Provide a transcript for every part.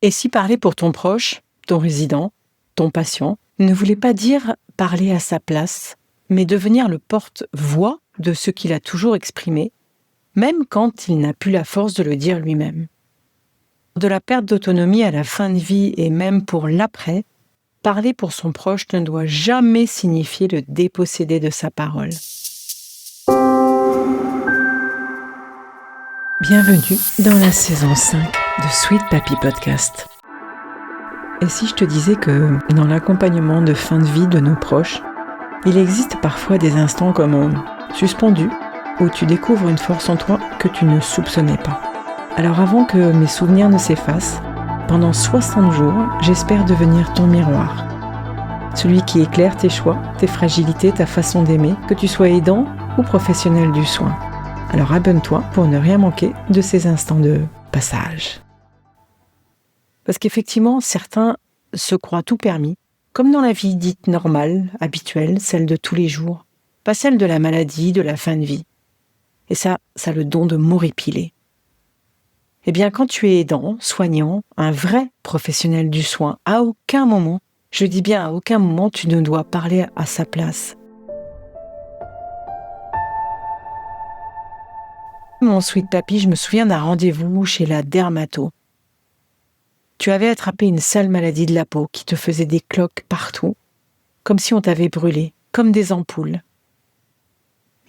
Et si parler pour ton proche, ton résident, ton patient, ne voulait pas dire parler à sa place, mais devenir le porte-voix de ce qu'il a toujours exprimé, même quand il n'a plus la force de le dire lui-même. De la perte d'autonomie à la fin de vie et même pour l'après, parler pour son proche ne doit jamais signifier le déposséder de sa parole. Bienvenue dans la saison 5 de Sweet Papy Podcast. Et si je te disais que dans l'accompagnement de fin de vie de nos proches, il existe parfois des instants comme suspendus où tu découvres une force en toi que tu ne soupçonnais pas. Alors avant que mes souvenirs ne s'effacent, pendant 60 jours, j'espère devenir ton miroir. Celui qui éclaire tes choix, tes fragilités, ta façon d'aimer, que tu sois aidant ou professionnel du soin. Alors abonne-toi pour ne rien manquer de ces instants de passage. Parce qu'effectivement, certains se croient tout permis, comme dans la vie dite normale, habituelle, celle de tous les jours, pas celle de la maladie, de la fin de vie. Et ça a le don de m'horripiler. Eh bien, quand tu es aidant, soignant, un vrai professionnel du soin, à aucun moment, je dis bien à aucun moment, tu ne dois parler à sa place. Mon Sweet Papy, je me souviens d'un rendez-vous chez la dermato. Tu avais attrapé une sale maladie de la peau qui te faisait des cloques partout, comme si on t'avait brûlé, comme des ampoules.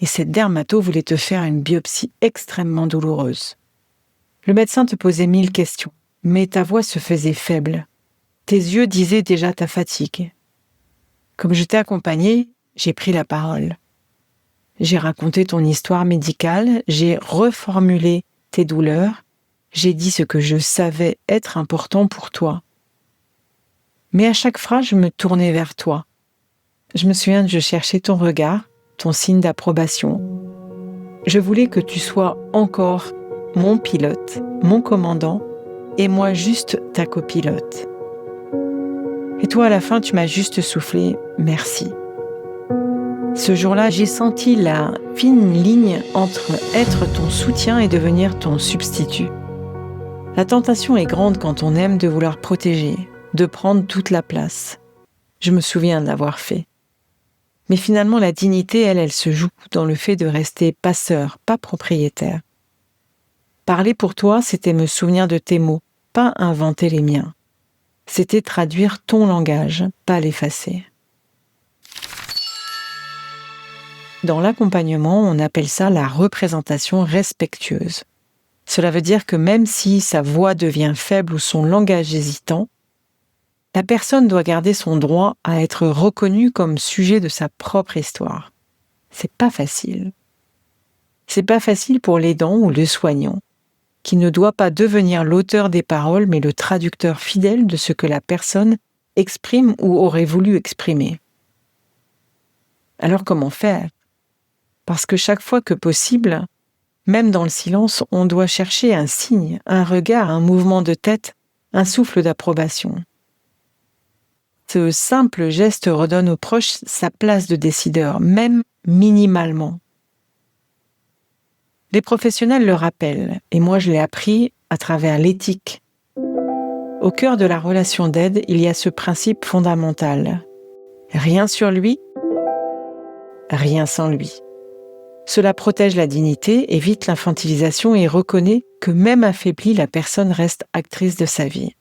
Et cette dermato voulait te faire une biopsie extrêmement douloureuse. Le médecin te posait 1000 questions, mais ta voix se faisait faible. Tes yeux disaient déjà ta fatigue. Comme je t'ai accompagné, j'ai pris la parole. J'ai raconté ton histoire médicale, j'ai reformulé tes douleurs, j'ai dit ce que je savais être important pour toi. Mais à chaque phrase, je me tournais vers toi. Je me souviens que je cherchais ton regard, ton signe d'approbation. Je voulais que tu sois encore mon pilote, mon commandant, et moi juste ta copilote. Et toi, à la fin, tu m'as juste soufflé « merci ». Ce jour-là, j'ai senti la fine ligne entre être ton soutien et devenir ton substitut. La tentation est grande quand on aime de vouloir protéger, de prendre toute la place. Je me souviens de l'avoir fait. Mais finalement, la dignité, elle se joue dans le fait de rester passeur, pas propriétaire. Parler pour toi, c'était me souvenir de tes mots, pas inventer les miens. C'était traduire ton langage, pas l'effacer. Dans l'accompagnement, on appelle ça la représentation respectueuse. Cela veut dire que même si sa voix devient faible ou son langage hésitant, la personne doit garder son droit à être reconnue comme sujet de sa propre histoire. C'est pas facile. C'est pas facile pour l'aidant ou le soignant, qui ne doit pas devenir l'auteur des paroles, mais le traducteur fidèle de ce que la personne exprime ou aurait voulu exprimer. Alors comment faire ? Parce que chaque fois que possible, même dans le silence, on doit chercher un signe, un regard, un mouvement de tête, un souffle d'approbation. Ce simple geste redonne au proche sa place de décideur, même minimalement. Les professionnels le rappellent, et moi je l'ai appris à travers l'éthique. Au cœur de la relation d'aide, il y a ce principe fondamental. Rien sur lui, rien sans lui. Cela protège la dignité, évite l'infantilisation et reconnaît que même affaiblie, la personne reste actrice de sa vie.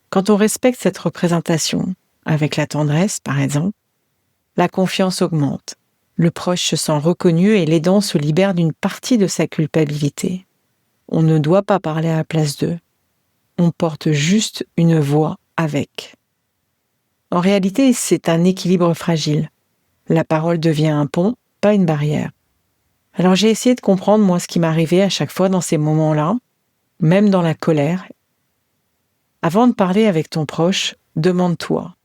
Quand on respecte cette représentation, avec la tendresse par exemple, la confiance augmente. Le proche se sent reconnu et l'aidant se libère d'une partie de sa culpabilité. On ne doit pas parler à la place d'eux. On porte juste une voix avec. En réalité, c'est un équilibre fragile. La parole devient un pont, pas une barrière. Alors j'ai essayé de comprendre moi ce qui m'arrivait à chaque fois dans ces moments-là, même dans la colère. Avant de parler avec ton proche, demande-toi,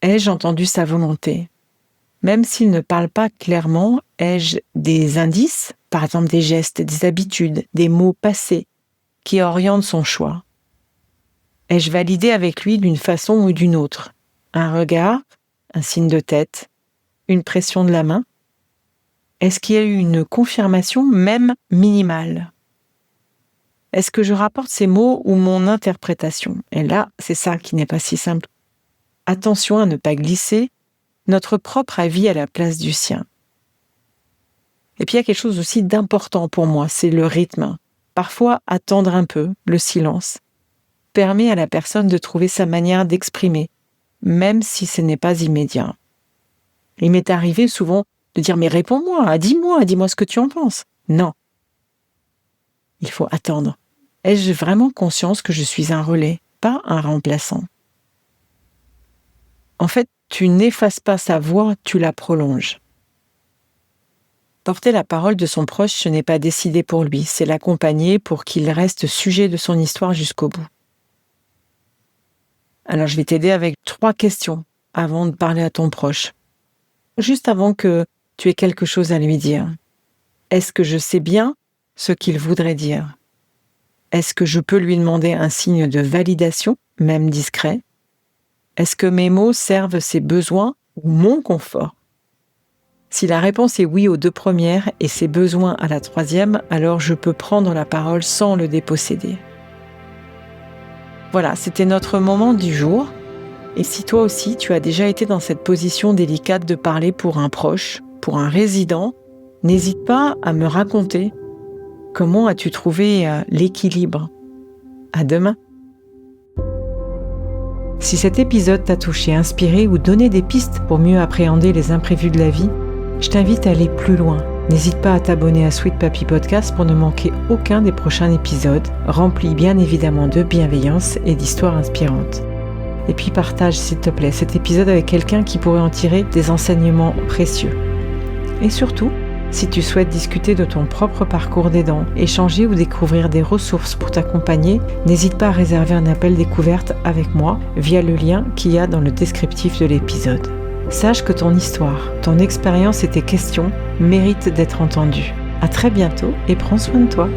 ai-je entendu sa volonté ? Même s'il ne parle pas clairement, ai-je des indices, par exemple des gestes, des habitudes, des mots passés, qui orientent son choix ? Ai-je validé avec lui d'une façon ou d'une autre ? Un regard, un signe de tête, une pression de la main ? Est-ce qu'il y a eu une confirmation, même minimale ? Est-ce que je rapporte ces mots ou mon interprétation? Et là, c'est ça qui n'est pas si simple. Attention à ne pas glisser notre propre avis à la place du sien. Et puis il y a quelque chose aussi d'important pour moi, c'est le rythme. Parfois, attendre un peu, le silence, permet à la personne de trouver sa manière d'exprimer, même si ce n'est pas immédiat. Il m'est arrivé souvent de dire « mais réponds-moi, dis-moi ce que tu en penses ». Non. Il faut attendre. Ai-je vraiment conscience que je suis un relais, pas un remplaçant? En fait, tu n'effaces pas sa voix, tu la prolonges. Porter la parole de son proche, ce n'est pas décider pour lui, c'est l'accompagner pour qu'il reste sujet de son histoire jusqu'au bout. Alors je vais t'aider avec 3 questions avant de parler à ton proche. Juste avant que tu aies quelque chose à lui dire. Est-ce que je sais bien ce qu'il voudrait dire? Est-ce que je peux lui demander un signe de validation, même discret? Est-ce que mes mots servent ses besoins ou mon confort? Si la réponse est oui aux 2 premières et ses besoins à la 3e, alors je peux prendre la parole sans le déposséder. Voilà, c'était notre moment du jour. Et si toi aussi, tu as déjà été dans cette position délicate de parler pour un proche, pour un résident, n'hésite pas à me raconter comment as-tu trouvé l'équilibre. À demain. Si cet épisode t'a touché, inspiré ou donné des pistes pour mieux appréhender les imprévus de la vie, je t'invite à aller plus loin. N'hésite pas à t'abonner à Sweet Papy Podcast pour ne manquer aucun des prochains épisodes, remplis bien évidemment de bienveillance et d'histoires inspirantes. Et puis partage s'il te plaît cet épisode avec quelqu'un qui pourrait en tirer des enseignements précieux. Et surtout, si tu souhaites discuter de ton propre parcours d'aidant, échanger ou découvrir des ressources pour t'accompagner, n'hésite pas à réserver un appel découverte avec moi via le lien qu'il y a dans le descriptif de l'épisode. Sache que ton histoire, ton expérience et tes questions méritent d'être entendues. À très bientôt et prends soin de toi.